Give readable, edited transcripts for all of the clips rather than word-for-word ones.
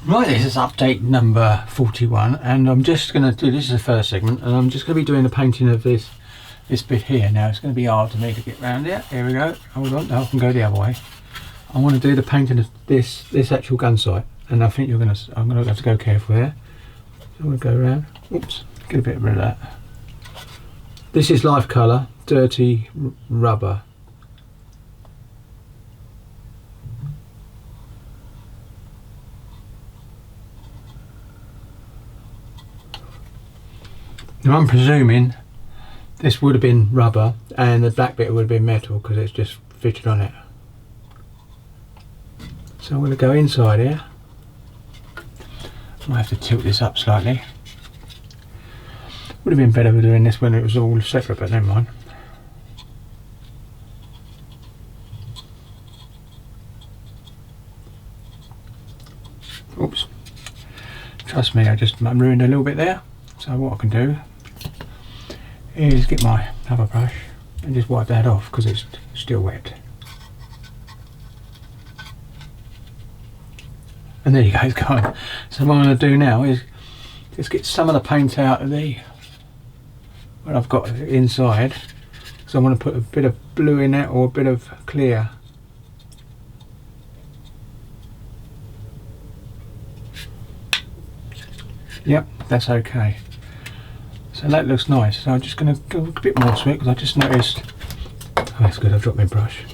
Right, this is update number 41, and I'm just going to do, this is the first segment, and I'm just going to be doing the painting of this bit here. Now it's going to be hard to me to get around it. Here we go. Hold on, now I can go the other way. I want to do the painting of this actual gun sight, and I think I'm going to have to go careful there. So I'm going to go around. Oops, get a bit rid of that. This is live colour, dirty rubber. Now I'm presuming this would have been rubber and the black bit would have been metal because it's just fitted on it. So I'm going to go inside here. I might have to tilt this up slightly. Would have been better for doing this when it was all separate, but never mind. Oops. Trust me, I ruined a little bit there. So what I can do is get my rubber brush and just wipe that off because it's still wet. And there you go, it's gone. So what I'm going to do now is just get some of the paint out of what I've got inside. So I'm going to put a bit of blue in it or a bit of clear. Yep, that's okay. So that looks nice. So I'm just going to go a bit more to it because I just noticed. Oh, that's good. I've dropped my brush.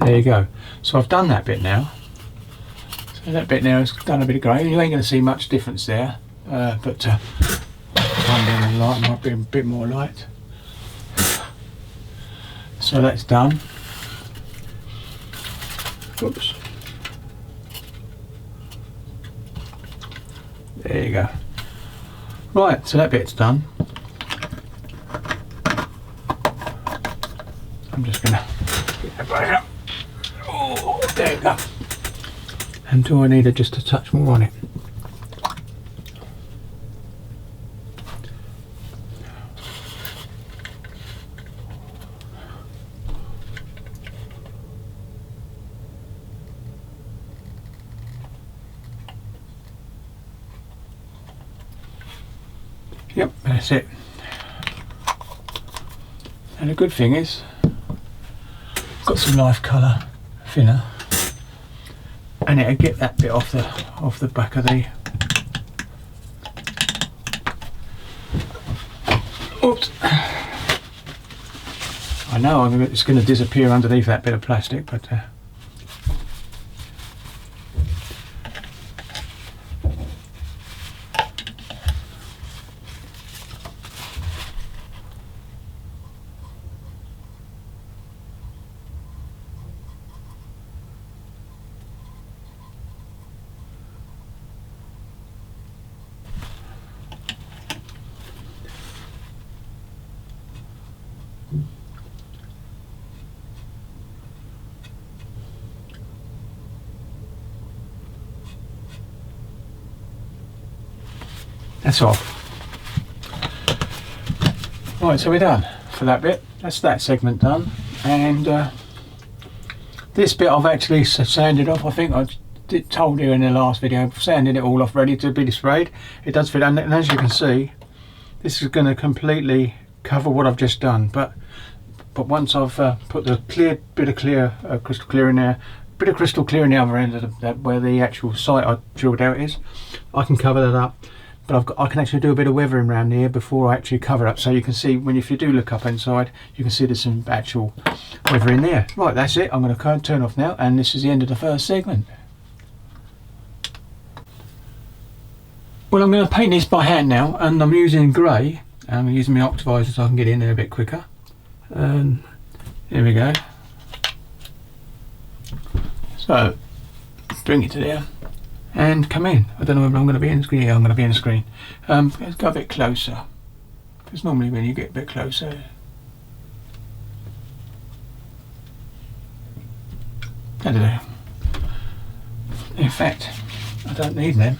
There you go. So I've done that bit now. So that bit now has done a bit of grey. You ain't going to see much difference there, but one down the light might be a bit more light. So that's done. Whoops. There you go. Right, so that bit's done. I'm just gonna get that brush up. Oh, there you go. And do I need just a touch more on it? Yep, that's it. And the good thing is, I've got some live colour thinner, and it'll get that bit off the back of the. Oops! I know it's going to disappear underneath that bit of plastic, but. That's all. Right, so we're done for that bit. That's that segment done. And this bit I've actually sanded off. I think I told you in the last video, I've sanded it all off ready to be sprayed. It does fit, and as you can see, this is going to completely cover what I've just done. But once I've put the crystal clear in there, bit of crystal clear in the other end of where the actual site I drilled out is, I can cover that up. But I can actually do a bit of weathering around here before I actually cover up, so you can see if you do look up inside, you can see there's some actual weathering there. Right, that's it. I'm going to turn off now, and this is the end of the first segment. Well, I'm going to paint this by hand now, and I'm using grey. I'm using my Octavizer so I can get in there a bit quicker. And here we go. So bring it to there. And come in. I don't know whether I'm going to be in the screen. Yeah, I'm going to be in the screen. Let's go a bit closer. Because normally when you get a bit closer, I don't know. In fact, I don't need them.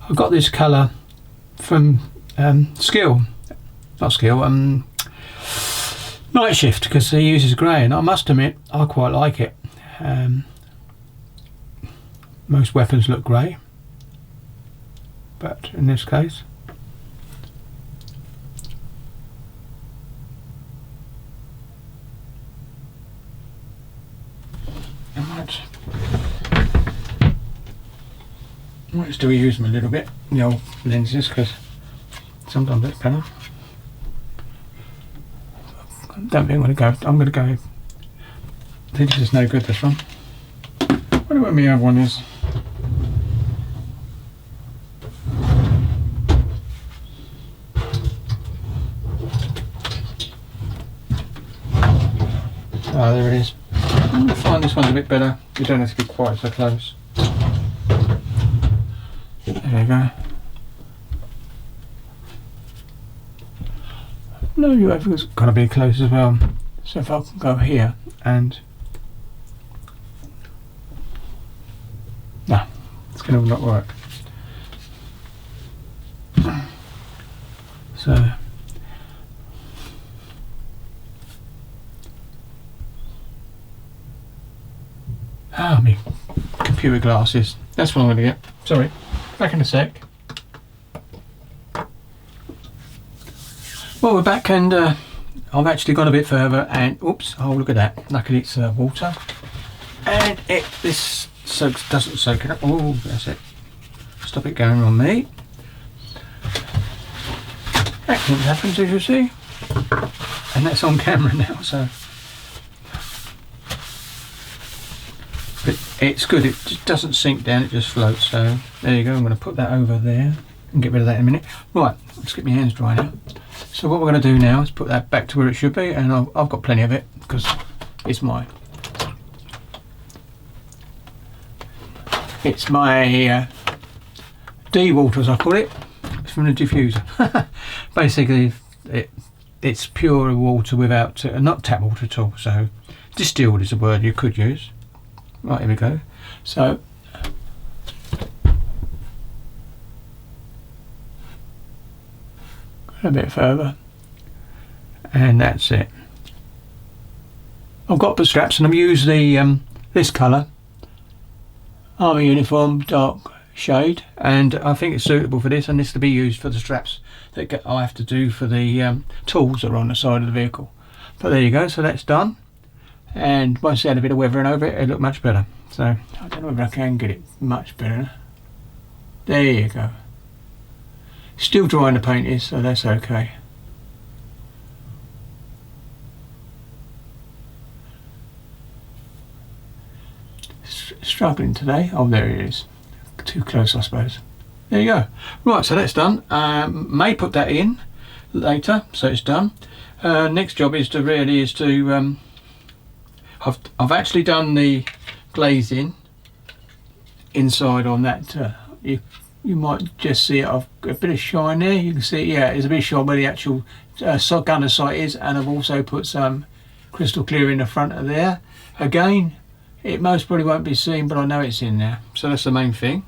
I got this colour from Skill, not Skill, Night Shift, because he uses grey, and I must admit I quite like it. Most weapons look grey, but in this case, I might still use them a little bit, the old lenses, because sometimes it's better. I don't think I'm going to go. I'm going to go. I think this is no good, this one. I wonder what my other one is. Ah, there it is. I'm going to find this one's a bit better. You don't have to be quite so close. There you go. No, you have got to be close as well. So if I can go here and no, it's going to not work. So my computer glasses. That's what I'm going to get. Sorry, back in a sec. Well, we're back, and I've actually gone a bit further, and oops, oh look at that, luckily it's water, and this doesn't soak it up. Oh, that's it, stop it going on me. Accident happens, as you see, and that's on camera now, so but it's good, it just doesn't sink down, it just floats. So there you go. I'm going to put that over there and get rid of that in a minute. Right, let's get my hands dry now. So what we're going to do now is put that back to where it should be, and I've got plenty of it because it's my de-water, as I call it. It's from the diffuser. Basically, it's pure water without not tap water at all. So distilled is a word you could use. Right, here we go. So a bit further, and that's it. I've got the straps, and I've used the this colour, army uniform, dark shade, and I think it's suitable for this, and this to be used for the straps that I have to do for the tools that are on the side of the vehicle. But there you go. So that's done, and once I had a bit of weathering over it, it looked much better. So I don't know if I can get it much better. There you go. Still drying the paint is, so that's okay. Struggling today. Oh, there it is. Too close, I suppose. There you go. Right, so that's done. May put that in later, so it's done. Next job is to I've actually done the glazing inside on that. You might just see it. I've got a bit of shine there. You can see, yeah, there's a bit of shine where the actual gunner sight is, and I've also put some crystal clear in the front of there. Again, it most probably won't be seen, but I know it's in there. So that's the main thing.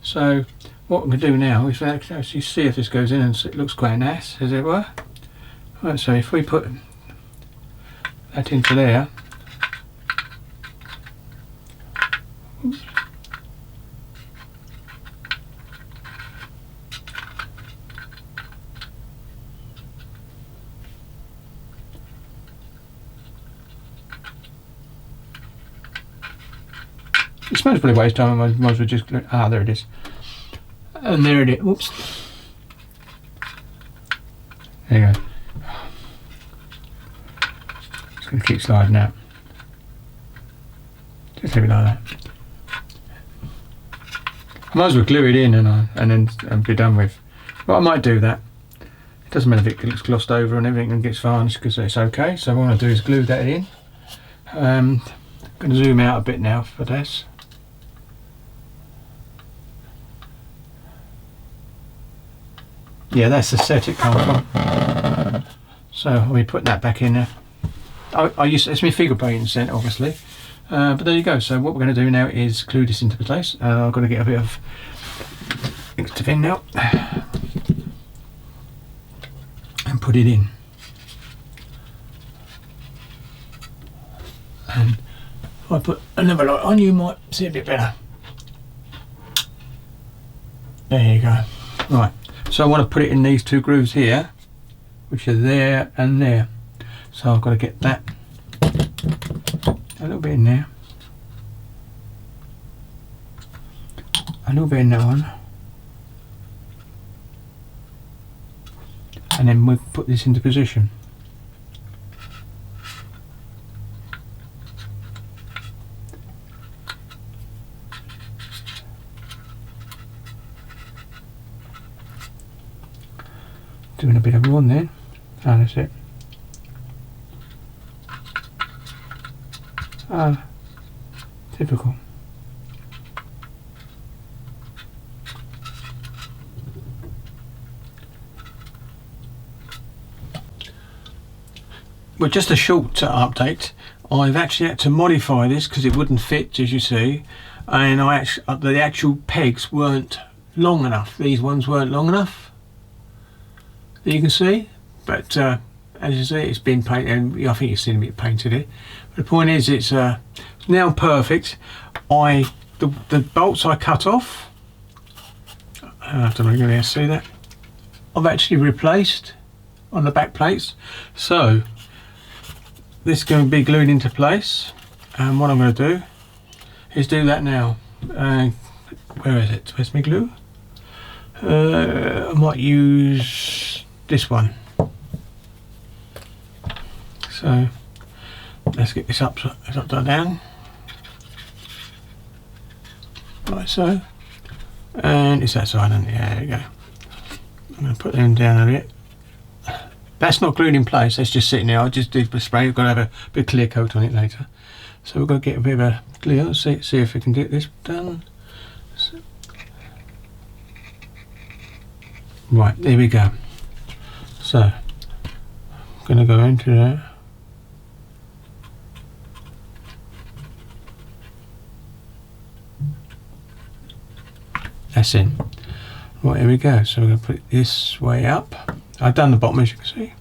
So what I'm going to do now is actually see if this goes in, and it looks quite nice, as it were. Right, so if we put that into there. Oops. It's most probably waste time. I might as well just there it is, and there it is. Whoops. There you go. It's going to keep sliding out. Just leave it like that. I might as well glue it in and then be done with. But I might do that. It doesn't matter if it gets glossed over and everything and gets varnished, because it's okay. So what I'm going to do is glue that in. I'm going to zoom out a bit now for this. Yeah, that's the set it comes from. So we put that back in there. It's my figure painting set, obviously. But there you go. So what we're going to do now is glue this into place. I've got to get a bit of negative end now and put it in. And if I put another light on, you might see a bit better. There you go. Right, so I want to put it in these two grooves here, which are there and there. So I've got to get that a little bit in there, a little bit in that one, and then we'll put this into position. Doing a bit of one then. Oh, that's it. Ah, typical. Well, just a short update. I've actually had to modify this because it wouldn't fit, as you see, and the actual pegs weren't long enough. These ones weren't long enough. You can see, but as you see, it's been painted, and I think you've seen it painted it. But the point is, it's now perfect. The bolts I cut off, I don't know if you're going to see that, I've actually replaced on the back plates. So this is going to be glued into place, and what I'm going to do is do that now. Where is it? Where's my glue? I might use this one. So let's get this upside down, like so, and it's that side, and there you go. I'm going to put them down a bit. That's not glued in place, that's just sitting there. I just did the spray. We've got to have a bit of clear coat on it later, so we've got to get a bit of a glue. See if we can get this done. So, right, there we go. So I'm going to go into there. That's in. Right, here we go. So we're going to put it this way up. I've done the bottom, as you can see.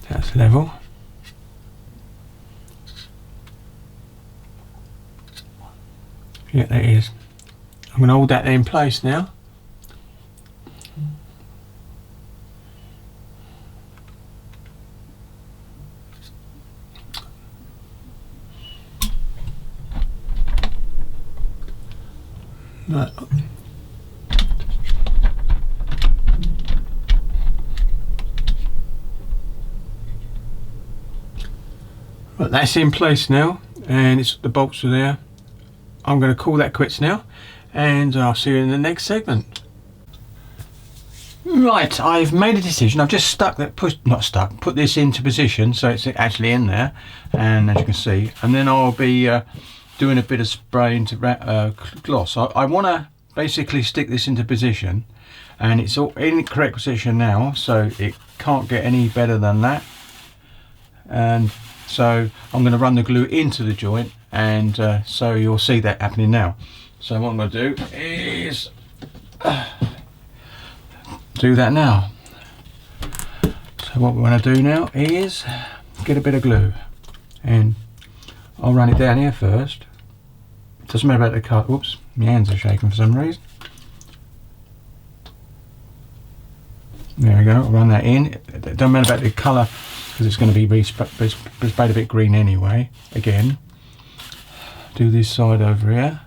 That's level. Yeah, that is. I'm going to hold that in place now. Right. Right, that's in place now, and the bolts are there. I'm going to call that quits now, and I'll see you in the next segment. Right, I've made a decision. I've just put this into position so it's actually in there, and as you can see, and then I'll be doing a bit of spray into gloss. I want to basically stick this into position, and it's all in the correct position now, so it can't get any better than that. And so I'm going to run the glue into the joint, and so you'll see that happening now. So what I'm going to do is do that now. So what we want to do now is get a bit of glue, and I'll run it down here first. Doesn't matter about the cut. Whoops, my hands are shaking for some reason. There we go. I'll run that in. It doesn't matter about the colour because it's going to be sprayed a bit green anyway. Again, do this side over here.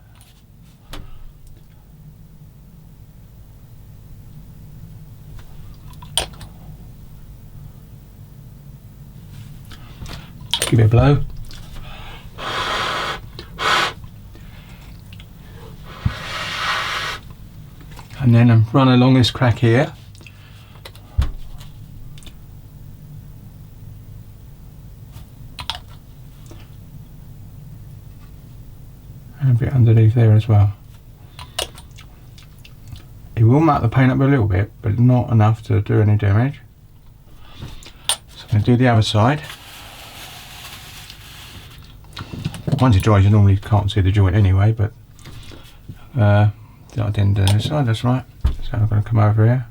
Give it a blow. And then run along this crack here. And a bit underneath there as well. It will mark the paint up a little bit, but not enough to do any damage. So I'm going to do the other side. Once it dries, you normally can't see the joint anyway, but I didn't do this side, that's right. So I'm going to come over here.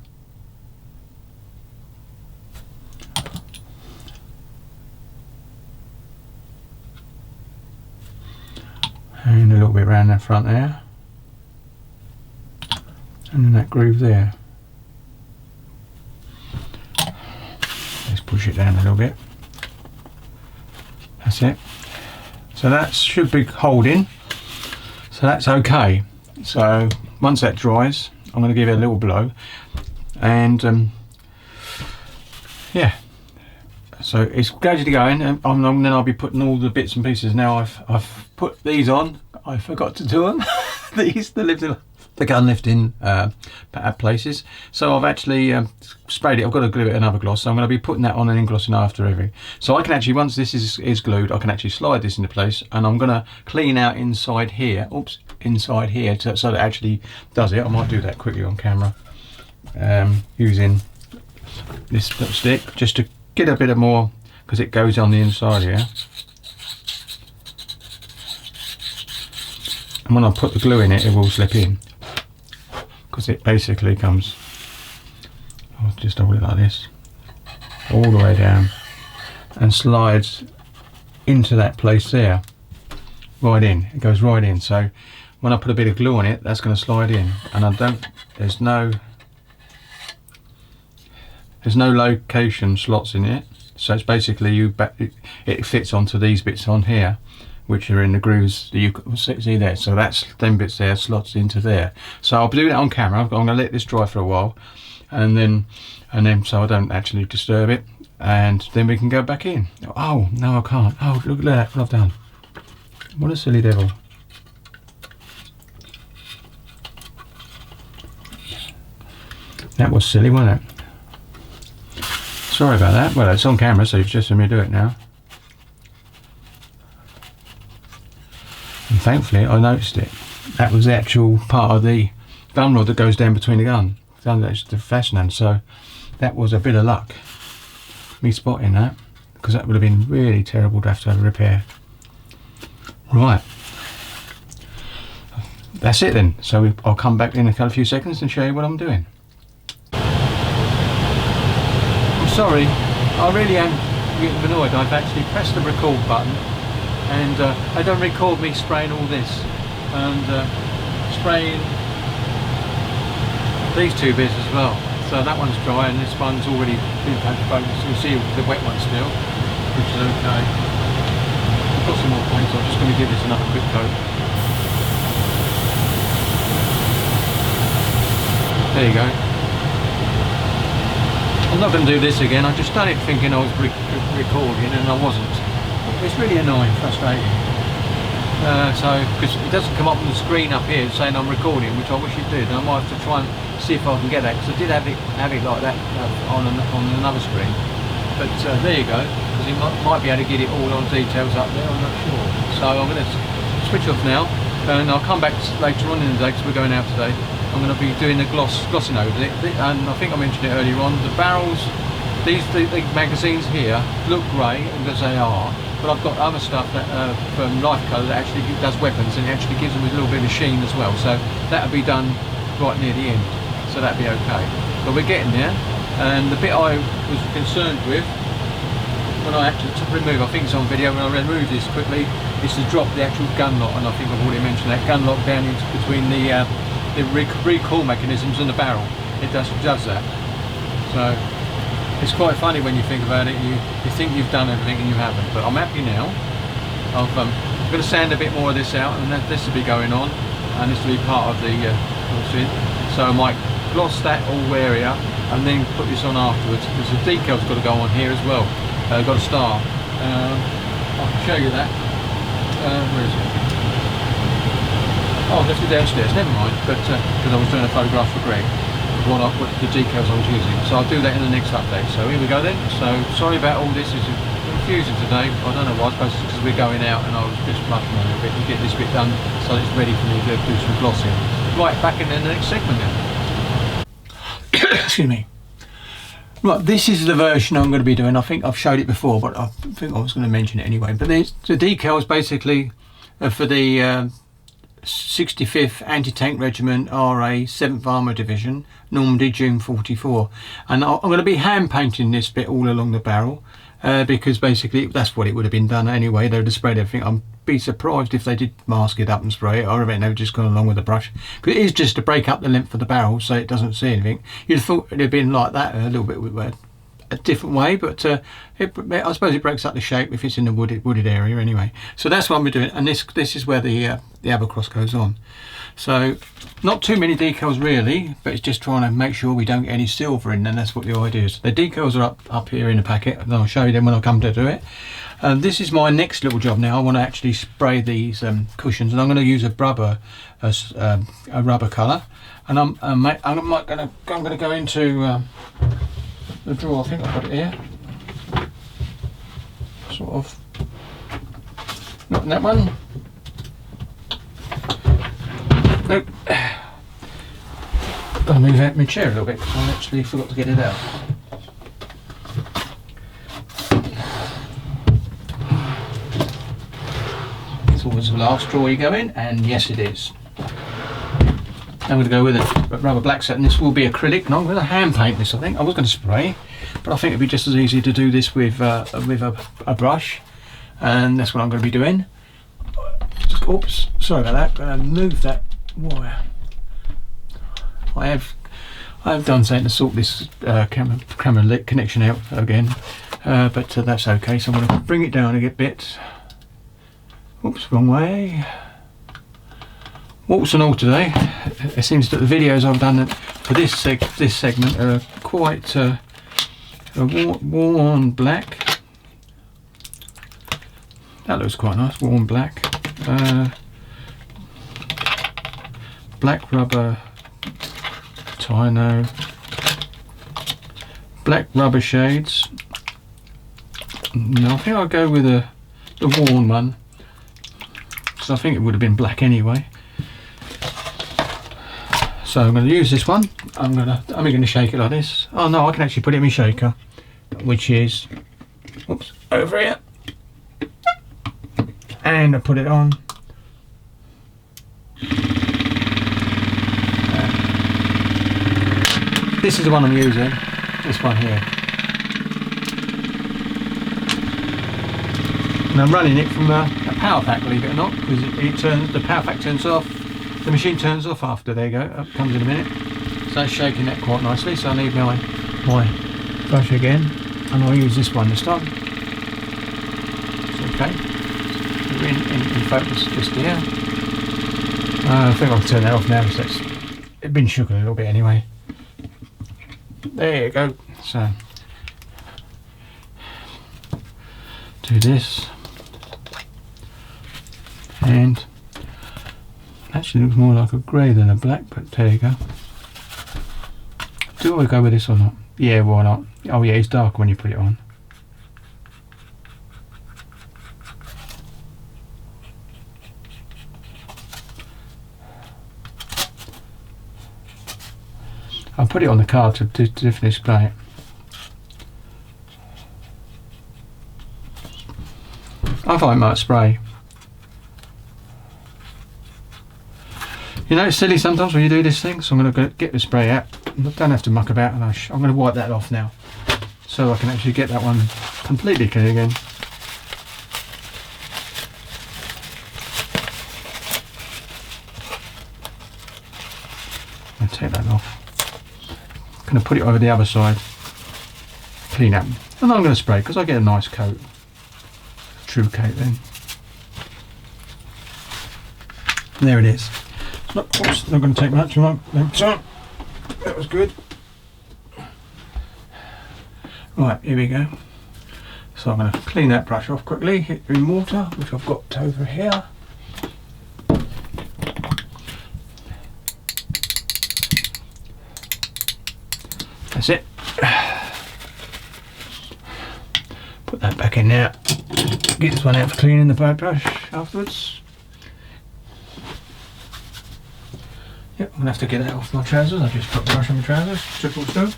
And a little bit around that front there. And then that groove there. Let's push it down a little bit. That's it. So that should be holding. So that's okay. So once that dries, I'm going to give it a little blow. And yeah. So it's gradually going, and then I'll be putting all the bits and pieces. Now I've put these on. I forgot to do them. These, the gun lifting places. So I've actually sprayed it. I've got to glue it another gloss. So I'm going to be putting that on and then glossing after every. So I can actually, once this is glued, I can actually slide this into place, and I'm going to clean out inside here. Oops, inside here, so that it actually does it. I might do that quickly on camera, using this little stick just to get a bit of more, because it goes on the inside here. And when I put the glue in it, it will slip in, because it basically comes, I'll just hold it like this, all the way down, and slides into that place there, right in. It goes right in. So when I put a bit of glue on it, that's going to slide in, and there's no location slots in it, so it's basically it fits onto these bits on here, which are in the grooves that you can see there. So that's them bits there, slots into there. So I'll do that on camera. I'm going to let this dry for a while, and then so I don't actually disturb it, and then we can go back in. Oh no, I can't. Oh, look at that, what I've done. What a silly devil. That was silly, wasn't it? Sorry about that. Well, it's on camera, so you've just seen me do it now. And thankfully, I noticed it. That was the actual part of the gun rod that goes down between the gun. That's the fastener. So that was a bit of luck, me spotting that, because that would have been really terrible to have a repair. Right. That's it then. So I'll come back in a few seconds and show you what I'm doing. Sorry, I really am getting annoyed. I've actually pressed the record button, and I don't record me spraying all this, and spraying these two bits as well. So that one's dry, and this one's already been focused. You'll see the wet one still, which is okay. I've got some more paint, so I'm just going to give this another quick coat. There you go. I'm not going to do this again. I just done it thinking I was recording, and I wasn't. It's really annoying, frustrating. Because it doesn't come up on the screen up here saying I'm recording, which I wish it did. And I might have to try and see if I can get that, because I did have it like that on another screen. But there you go. Because you might be able to get it all on details up there. I'm not sure. So I'm going to switch off now, and I'll come back later on in the day, because we're going out today. I'm going to be doing the glossing over it, and I think I mentioned it earlier on. The barrels, the magazines here look grey, because they are, but I've got other stuff that, from Life Colour that actually does weapons, and it actually gives them a little bit of sheen as well. So that'll be done right near the end, so that'll be okay. But we're getting there, and the bit I was concerned with when I actually remove, I think it's on video, when I remove this quickly, is to drop the actual gun lock, and I think I've already mentioned that gun lock down into between the recoil mechanisms and the barrel. It does that. So it's quite funny when you think about it. You think you've done everything and you haven't. But I'm happy now. I'm going to sand a bit more of this out, and this will be going on, and this will be part of the glossing. So I might gloss that whole area and then put this on afterwards, because the decal's got to go on here as well. Got a star. I can show you that. Where is it? Oh, I left it downstairs, never mind, but because I was doing a photograph for Greg, what the decals I was using. So I'll do that in the next update. So here we go then. So sorry about all this, it's confusing today. I don't know why, I suppose it's because we're going out and I was just rushing a little bit to get this bit done so it's ready for me to do some glossing. Right, back in the next segment then. Excuse me. Right, this is the version I'm going to be doing. I think I've showed it before, but I think I was going to mention it anyway. But the decals basically for the 65th Anti-Tank Regiment RA 7th Armour Division, Normandy, June 44. And I'm going to be hand painting this bit all along the barrel because basically that's what it would have been done anyway. They would have sprayed everything. I'd be surprised if they did mask it up and spray it. I reckon they would just gone along with the brush, because it is just to break up the length of the barrel so it doesn't see anything. You'd have thought it'd have been like that a little bit with a different way, but I suppose it breaks up the shape if it's in the wooded area anyway. So that's what I'm doing, and this is where the Abercross goes on. So not too many decals really, but it's just trying to make sure we don't get any silver in, and that's what the idea is. The decals are up here in the packet, and I'll show you them when I come to do it. This is my next little job now. I want to actually spray these cushions, and I'm going to use a rubber colour, and I'm going to go into the drawer. I think I've got it here. Sort of. Not in that one. Nope. Gotta move out my chair a little bit because I actually forgot to get it out. It's always the last drawer you go in, and yes it is. I'm going to go with a rubber black set, and this will be acrylic, and I'm going to hand paint this. I think I was going to spray, but I think it'd be just as easy to do this with a brush, and that's what I'm going to be doing. Oops, sorry about that. I'm going to move that wire. I have done something to sort this camera lit connection out again, but that's okay. So I'm going to bring it down a bit. Oops, wrong way. Warts and all today. It seems that the videos I've done for this segment are quite worn black. That looks quite nice, worn black. Black rubber Tino, black rubber shades. No, I think I'll go with the worn one, because I think it would have been black anyway. So I'm going to use this one. I'm going to shake it like this. Oh no, I can actually put it in my shaker, which is, oops, over here, and I put it on. This is the one I'm using, this one here. And I'm running it from a power pack, believe it or not, because the power pack turns off, the machine turns off after. There you go, up comes in a minute. So it's shaking that quite nicely, so I need my brush again, and I'll use this one this time. It's okay. We're in focus just here. I think I'll turn that off now, because it's been shook a little bit anyway. There you go. So do this, and actually looks more like a grey than a black, but there you go. Do I go with this or not? Yeah, why not? Oh yeah, it's darker when you put it on. I'll put it on the card to definitely display it. I thought it might spray. You know, it's silly sometimes when you do this thing, so I'm going to get the spray out. I don't have to muck about, and I'm going to wipe that off now, so I can actually get that one completely clean again. I'll take that off. I'm going to put it over the other side, clean up, and I'm going to spray because I get a nice coat, true coat then. And there it is. It's not going to take much of my time. That was good. Right, here we go. So I'm going to clean that brush off quickly, hit it in water, which I've got over here. That's it. Put that back in there. Get this one out for cleaning the paintbrush afterwards. Yep, I'm gonna have to get that off my trousers. I just put the brush on my trousers. Triple through.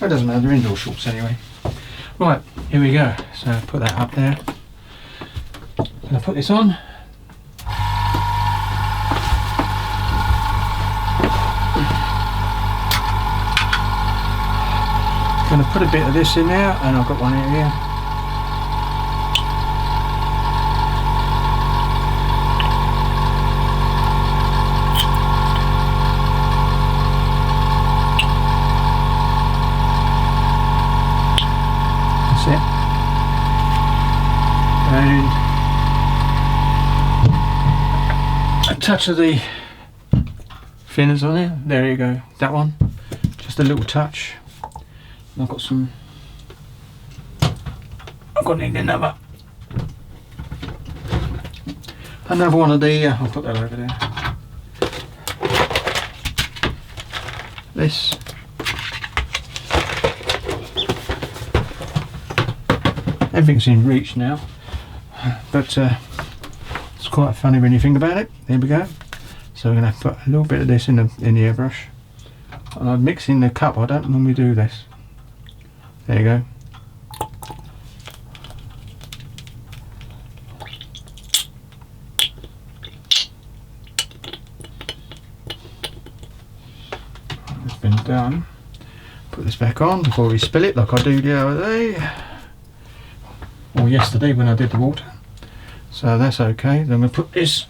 That doesn't matter, they're indoor shorts anyway. Right, here we go. So put that up there. I'm gonna put this on. Going to put a bit of this in there, and I've got one in here. That's it. And a touch of the thinners on there. There you go. That one. Just a little touch. I've got some. I've got need another one of the. I'll put that over there. This. Everything's in reach now, but it's quite funny when you think about it. There we go. So we're going to put a little bit of this in the airbrush, and I'm mixing the cup. I don't normally do this. There you go. It's been done. Put this back on before we spill it like I do the other day. Or yesterday when I did the water. So that's okay. Then I'm going to put this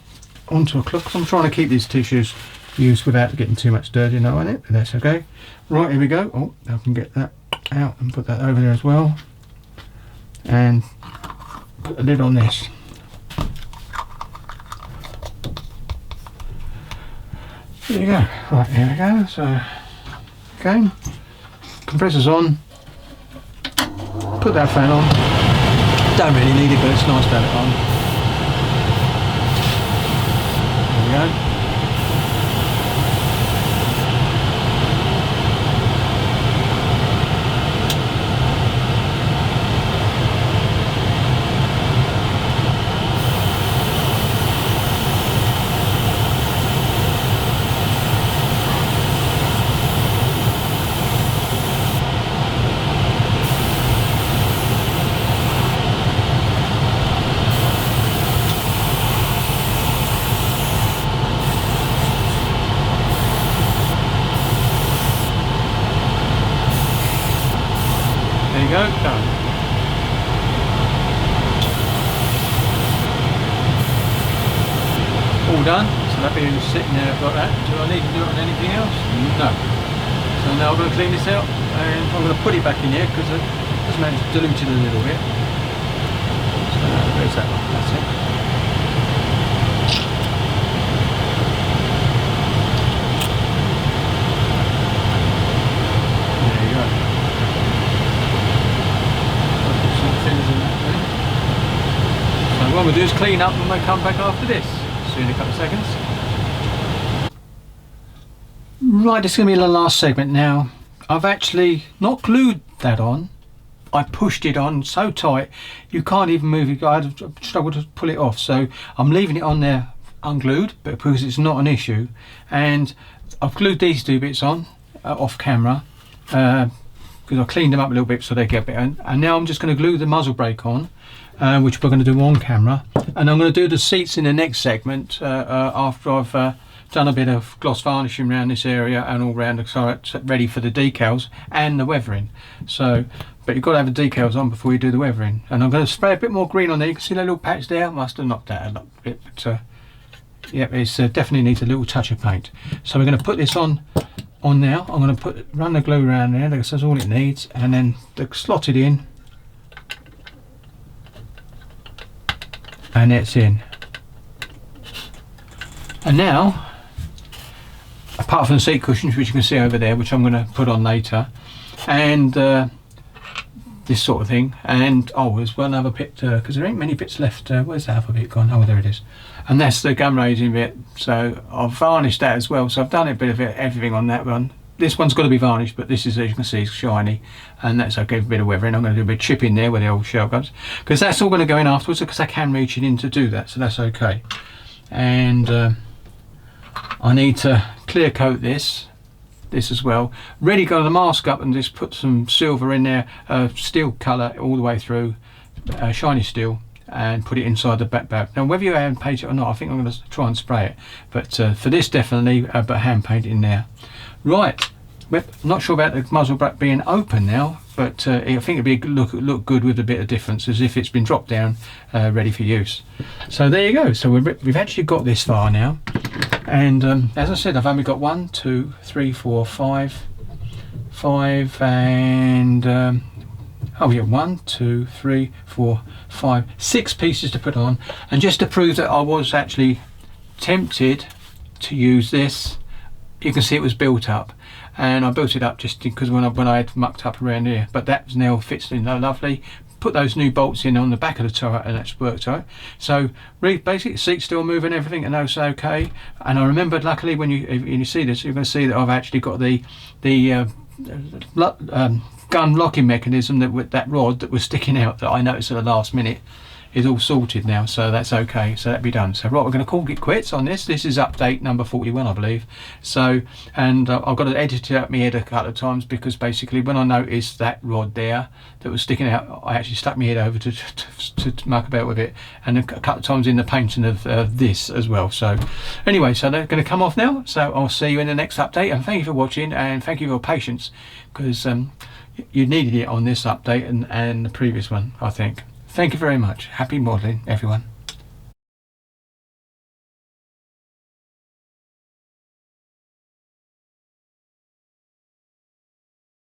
onto a cloth. I'm trying to keep these tissues used without getting too much dirty in it, but that's okay. Right, here we go. Oh, I can get that out and put that over there as well, and put the lid on this. There you go. Right, here we go. So okay, compressor's on. Put that fan on. Don't really need it, but it's nice to have it on. There we go. Go, done. All done, so that being sitting there like that. Do I need to do it on anything else? No. So now I'm going to clean this out, and I'm going to put it back in here because it just managed to dilute it a little bit. So there's that one, that's it. There you go. So what we'll do is clean up and we'll come back after this. See you in a couple of seconds. Right, this is going to be the last segment now. I've actually not glued that on. I pushed it on so tight you can't even move it. I'd struggle to pull it off. So I'm leaving it on there unglued, but because it's not an issue. And I've glued these two bits on off camera. Because I cleaned them up a little bit so they get better, and now I'm just going to glue the muzzle brake on, which we're going to do on camera, and I'm going to do the seats in the next segment after I've done a bit of gloss varnishing around this area and all around the side, ready for the decals and the weathering. So, but you've got to have the decals on before you do the weathering, and I'm going to spray a bit more green on there. You can see that little patch there. Must have knocked that a little bit, but yeah, it's definitely needs a little touch of paint. So we're going to put this on now. I'm going to run the glue around there, that's all it needs, and then slot it in, and it's in. And now, apart from the seat cushions, which you can see over there, which I'm going to put on later, and this sort of thing, and oh, there's one other bit, because there ain't many bits left. Where's the other bit gone? Oh, there it is. And that's the gum raising bit. So I've varnished that as well. So I've done a bit of everything on that one. this one's got to be varnished, but this is, as you can see, is shiny, and that's okay for a bit of weathering. I'm going to do a bit of chip in there with the old shell guns, because that's all going to go in afterwards, because I can reach it in to do that, so that's okay. And I need to clear coat this as well. Really go the mask up and just put some silver in there, steel colour all the way through, shiny steel, and put it inside the back. Now whether you hand paint it or not, I think I'm going to try and spray it, but for this definitely, but hand paint it in there. Right, I'm not sure about the muzzle brake being open now, but I think it'd be look good with a bit of difference, as if it's been dropped down, ready for use. So there you go. So we've actually got this far now, and as I said, I've only got 1, 2, 3, 4, 5, and oh yeah, 1, 2, 3, 4, 5, 6 pieces to put on. And just to prove that I was actually tempted to use this, you can see it was built up, and I built it up just because when I had mucked up around here, but that now fits in lovely. Put those new bolts in on the back of the turret, and that's worked out. So basically, seat's still moving, everything, and that's okay. And I remembered, luckily, when you see this, you're going to see that I've actually got the gun locking mechanism that rod that was sticking out that I noticed at the last minute is all sorted now, so that's okay. So that'll be done. So right, we're going to call it quits on this. This is update number 41, I believe. So, and I've got to edit it out my head a couple of times, because basically when I noticed that rod there that was sticking out, I actually stuck my head over to muck about with it, and a couple of times in the painting of this as well. So anyway, so they're going to come off now, so I'll see you in the next update, and thank you for watching, and thank you for your patience, because you needed it on this update and the previous one, I think. Thank you very much. Happy modelling, everyone.